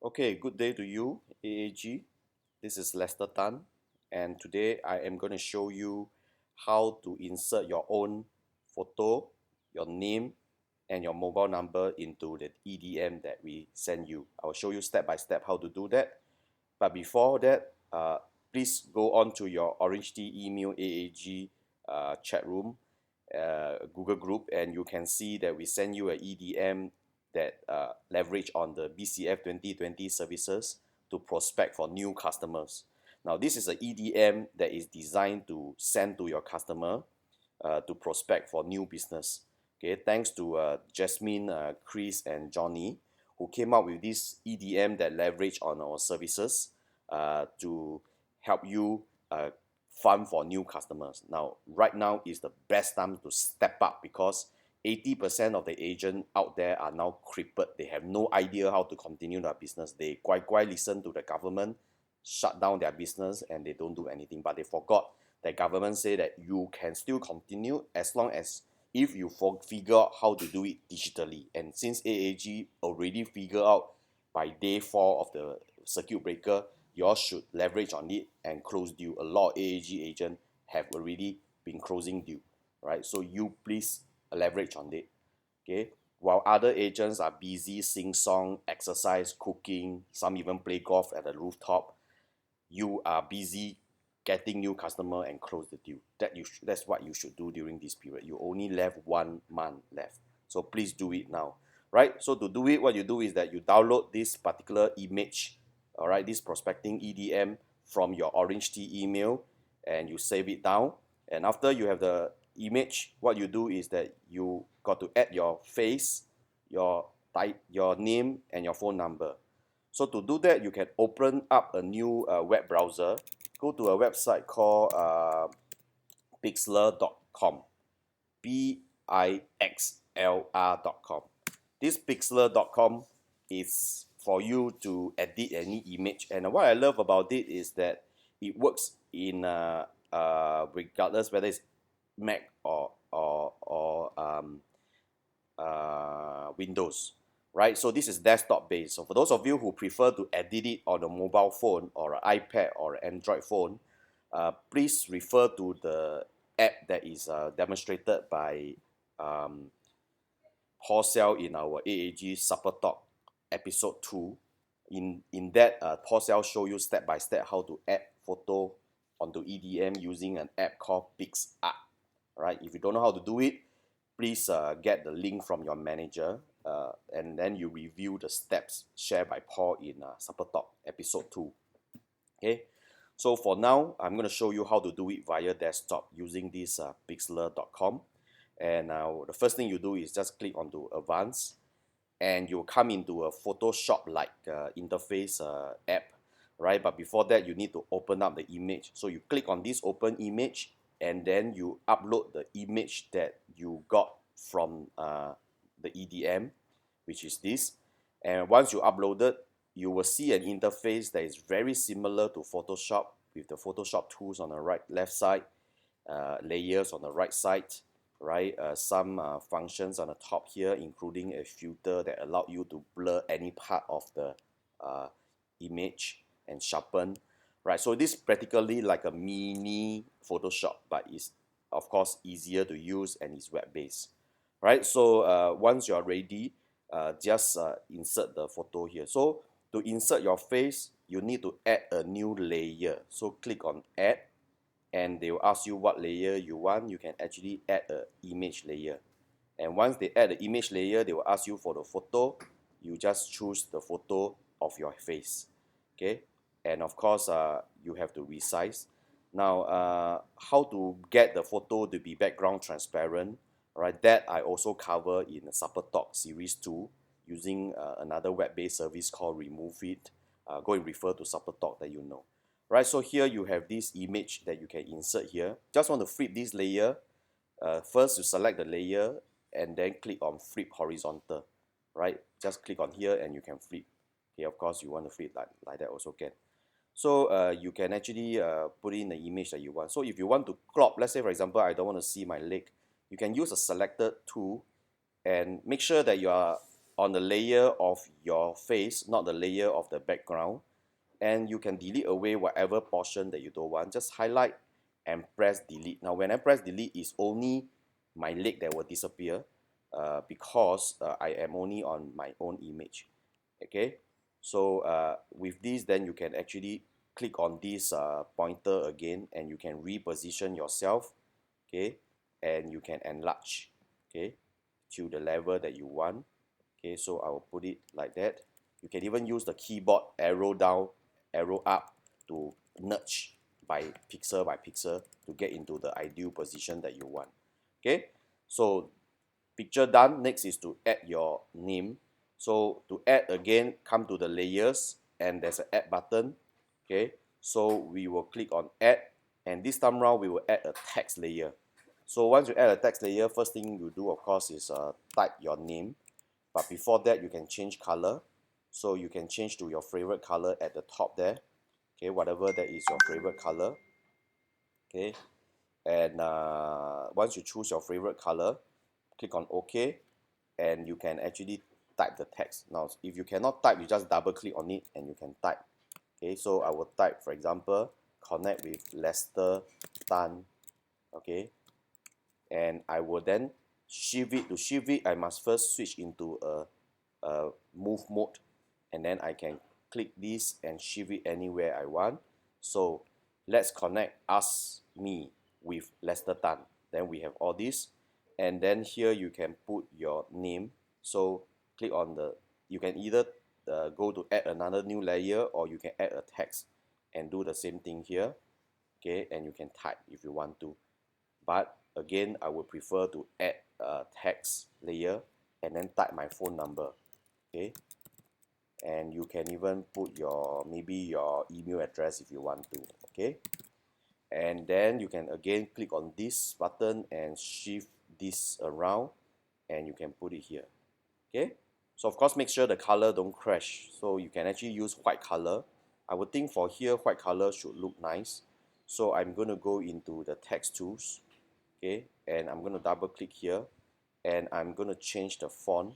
Okay, good day to you, AAG. This is Lester Tan, and today I am going to show you how to insert your own photo, your name, and your mobile number into the EDM that we send you. I will show you step by step how to do that. But before that, please go on to your Orange T email AAG chat room, Google group, and you can see that we send you an EDM that leverage on the BCF 2020 services to prospect for new customers. Now, this is an EDM that is designed to send to your customer to prospect for new business. Okay, thanks to Jasmine, Chris, and Johnny, who came up with this EDM that leverage on our services to help you farm for new customers. Now, right now is the best time to step up because 80% of the agents out there are now crippled. They have no idea how to continue their business. They quite listen to the government, shut down their business, and they don't do anything. But they forgot that government say that you can still continue as long as if you figure out how to do it digitally. And since AAG already figure out by day 4 of the circuit breaker, you all should leverage on it and close deal. A lot of AAG agents have already been closing deal, right? So you please leverage on it, okay? While other agents are busy sing song, exercise, cooking, some even play golf at the rooftop, you are busy getting new customer and close the deal. That's what you should do during this period. You only left 1 month left, so please do it now, right? So to do it, what you do is that you download this particular image, all right, this prospecting EDM from your Orange T email, and you save it down. And after you have the image, what you do is that you got to add your face, your your name, and your phone number. So to do that, you can open up a new web browser. Go to a website called pixlr.com, pixlr.com. This pixlr.com is for you to edit any image, and what I love about it is that it works in regardless whether it's Mac or Windows, right? So this is desktop based. So for those of you who prefer to edit it on a mobile phone or an iPad or an Android phone, please refer to the app that is demonstrated by Paul Sell in our AAG Supper Talk episode 2. In that, Paul Sell show you step by step how to add photo onto EDM using an app called PixArt. Right? If you don't know how to do it, please get the link from your manager and then you review the steps shared by Paul in Supper Talk episode 2. Okay, so for now, I'm going to show you how to do it via desktop using this pixlr.com. And the first thing you do is just click onto Advanced, and you'll come into a Photoshop-like interface app, right? But before that, you need to open up the image. So you click on this open image, and then you upload the image that you got from the EDM, which is this. And once you upload it, you will see an interface that is very similar to Photoshop with the Photoshop tools on the left side, layers on the right side, right? Some functions on the top here, including a filter that allow you to blur any part of the image and sharpen, right? So this is practically like a mini Photoshop, but it's of course easier to use and it's web-based, right? So once you are ready, just insert the photo here. So to insert your face, you need to add a new layer. So click on add, and they will ask you what layer you want. You can actually add an image layer. And once they add the image layer, they will ask you for the photo. You just choose the photo of your face, okay? And of course, you have to resize. Now, how to get the photo to be background transparent, right? That I also cover in the Supper Talk Series 2 using another web-based service called Remove It. Go and refer to Supper Talk that you know. Right, so here you have this image that you can insert here. Just want to flip this layer. First, you select the layer and then click on flip horizontal. Right, just click on here and you can flip. Okay, of course you want to flip like that also can. So you can actually put in the image that you want. So if you want to crop, let's say for example, I don't want to see my leg, you can use a selected tool and make sure that you are on the layer of your face, not the layer of the background, and you can delete away whatever portion that you don't want. Just highlight and press delete. Now when I press delete, it's only my leg that will disappear because I am only on my own image. Okay, so with this, then you can actually click on this pointer again, and you can reposition yourself. Okay, and you can enlarge, okay, to the level that you want. Okay, so I will put it like that. You can even use the keyboard arrow down, arrow up to nudge by pixel to get into the ideal position that you want. Okay, so picture done. Next is to add your name. So to add again, come to the layers and there's an add button. Okay, so we will click on add, and this time round we will add a text layer. So once you add a text layer, first thing you do of course is type your name, but before that you can change color. So you can change to your favorite color at the top there. Okay, whatever that is your favorite color. Okay, and once you choose your favorite color, click on OK, and you can actually type the text. Now if you cannot type, you just double click on it and you can type. Okay, so I will type, for example, connect with Lester Tan. Okay, and I will then shift it. To shift it, I must first switch into a move mode, and then I can click this and shift it anywhere I want. So let's connect us, me, with Lester Tan. Then we have all this, and then here you can put your name. So click on the, you can either go to add another new layer, or you can add a text and do the same thing here. Okay, and you can type if you want to, but again I would prefer to add a text layer and then type my phone number. Okay, and you can even put your, maybe your email address if you want to. Okay, and then you can again click on this button and shift this around, and you can put it here. Okay, so of course make sure the color don't crash, so you can actually use white color. I would think for here white color should look nice, so I'm going to go into the text tools. Okay, and I'm going to double click here, and I'm going to change the font,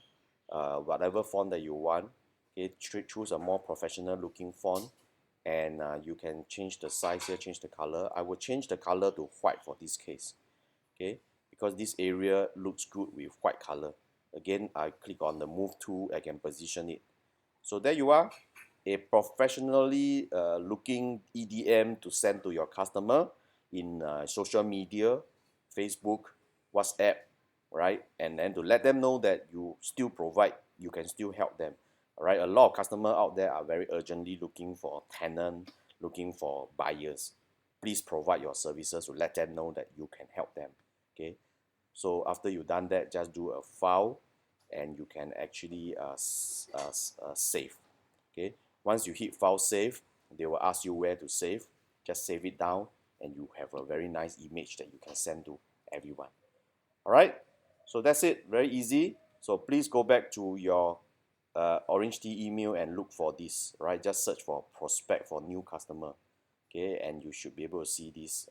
whatever font that you want. Okay, choose a more professional looking font, and you can change the size here, change the color. I will change the color to white for this case. Okay, because this area looks good with white color. Again, I click on the move tool, I can position it. So there you are, a professionally looking EDM to send to your customer in social media, Facebook, WhatsApp, right? And then to let them know that you still provide, you can still help them. All right, a lot of customers out there are very urgently looking for tenant, looking for buyers. Please provide your services to let them know that you can help them. Okay, so after you've done that, just do a file, and you can actually save. Okay, once you hit file save, they will ask you where to save. Just save it down, and you have a very nice image that you can send to everyone. All right, so that's it, very easy. So please go back to your Orange Tea email and look for this, right? Just search for prospect for new customer. Okay, and you should be able to see this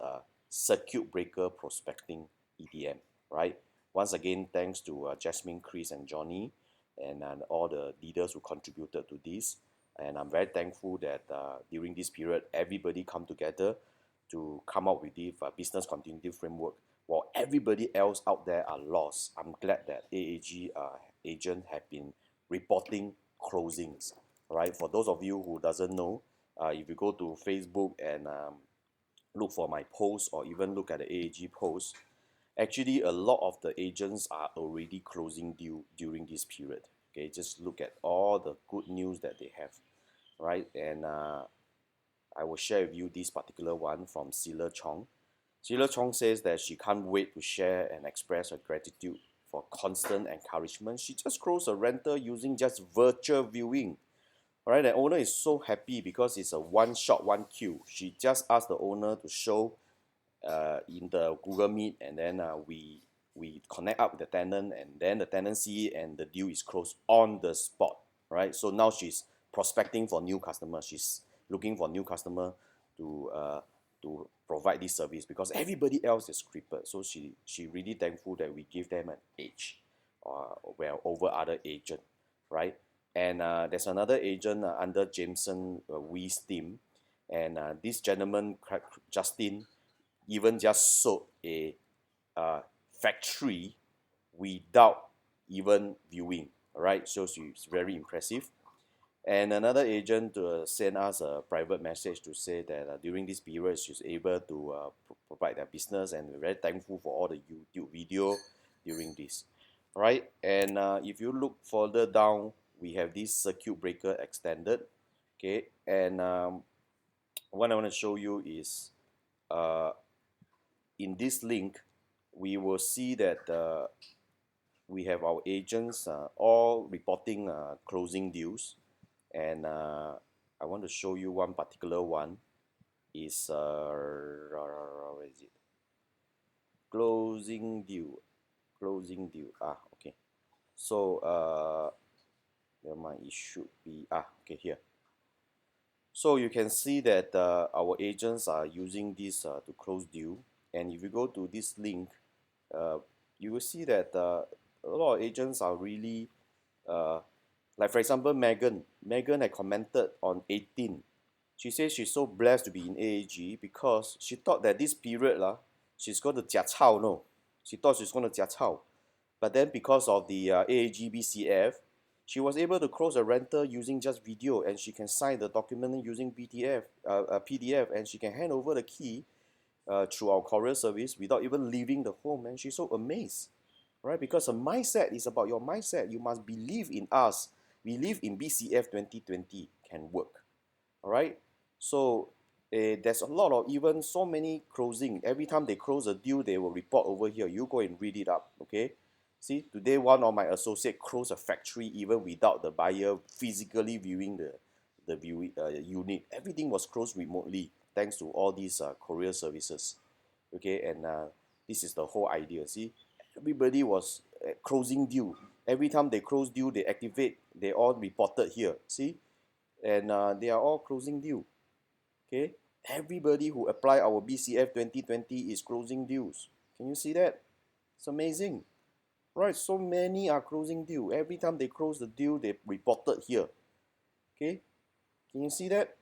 circuit breaker prospecting EDM, right? Once again, thanks to Jasmine, Chris, and Johnny, and all the leaders who contributed to this. And I'm very thankful that during this period, everybody come together to come up with this business continuity framework. While everybody else out there are lost, I'm glad that AAG agent have been reporting closings. Right? For those of you who doesn't know, if you go to Facebook and look for my post, or even look at the AAG post, actually a lot of the agents are already closing due during this period. Okay, just look at all the good news that they have, right? And I will share with you this particular one from Sila Chong. Sila Chong says that she can't wait to share and express her gratitude for constant encouragement. She just closed a rental using just virtual viewing. All right, the owner is so happy because it's a one shot, one queue. She just asked the owner to show in the Google Meet, and then we connect up with the tenant, and then the tenant see it, and the deal is closed on the spot, right? So now she's prospecting for new customers. She's looking for new customer to provide this service because everybody else is crippled. So she really thankful that we give them an edge, well, over other agent, right? And there's another agent under Jameson Wee's team, and this gentleman, Justin, even just sold a factory without even viewing. All right, so she's very impressive. And another agent sent us a private message to say that during this period she's able to provide their business, and we're very thankful for all the YouTube video during this. All right, and if you look further down, we have this circuit breaker extended. Okay, and what I want to show you is uh, in this link, we will see that we have our agents all reporting closing deals, and I want to show you one particular one is where is it? Closing deal. Okay. So never mind. It should be okay here. So you can see that our agents are using this to close deal, and if you go to this link, uh, you will see that a lot of agents are really like for example Megan had commented on 18. She says she's so blessed to be in AAG because she thought that this period she's going to 假钞 no, she thought she's going to 假钞, but then because of the AAG BCF, she was able to close a rental using just video, and she can sign the document using PDF, and she can hand over the key through our courier service without even leaving the home, and she's so amazed, right? Because a mindset is about your mindset. You must believe in us. Believe in BCF 2020 can work, all right? So there's a lot of even so many closing. Every time they close a deal, they will report over here. You go and read it up, okay? See, today one of my associate closed a factory even without the buyer physically viewing the unit. Everything was closed remotely thanks to all these courier services, okay? And this is the whole idea. See, everybody was closing deal. Every time they close deal, they activate. They all reported here. See, and they are all closing deal. Okay, everybody who apply our BCF 2020 is closing deals. Can you see that? It's amazing, right? So many are closing deal. Every time they close the deal, they reported here. Okay, can you see that?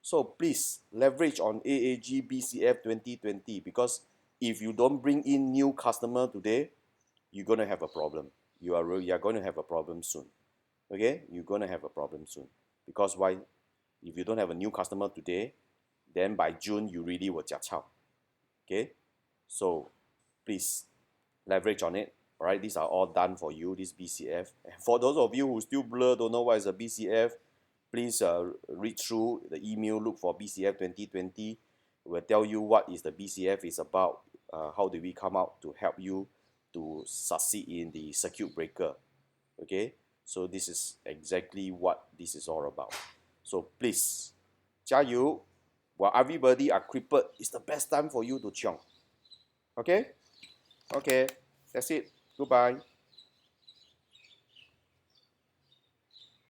So please leverage on AAG BCF 2020, because if you don't bring in new customer today, you're gonna have a problem. You are going to have a problem soon. Okay, you're gonna have a problem soon, because why? If you don't have a new customer today, then by June you really will 假钞. Okay, so please leverage on it. All right, these are all done for you, this BCF. And for those of you who still blur, don't know what is a BCF, please read through the email, look for BCF 2020. We'll tell you what is the BCF is about, how do we come out to help you to succeed in the circuit breaker. Okay, so this is exactly what this is all about. So please, 加油! While everybody are crippled, it's the best time for you to chiong. Okay? Okay, that's it. Goodbye.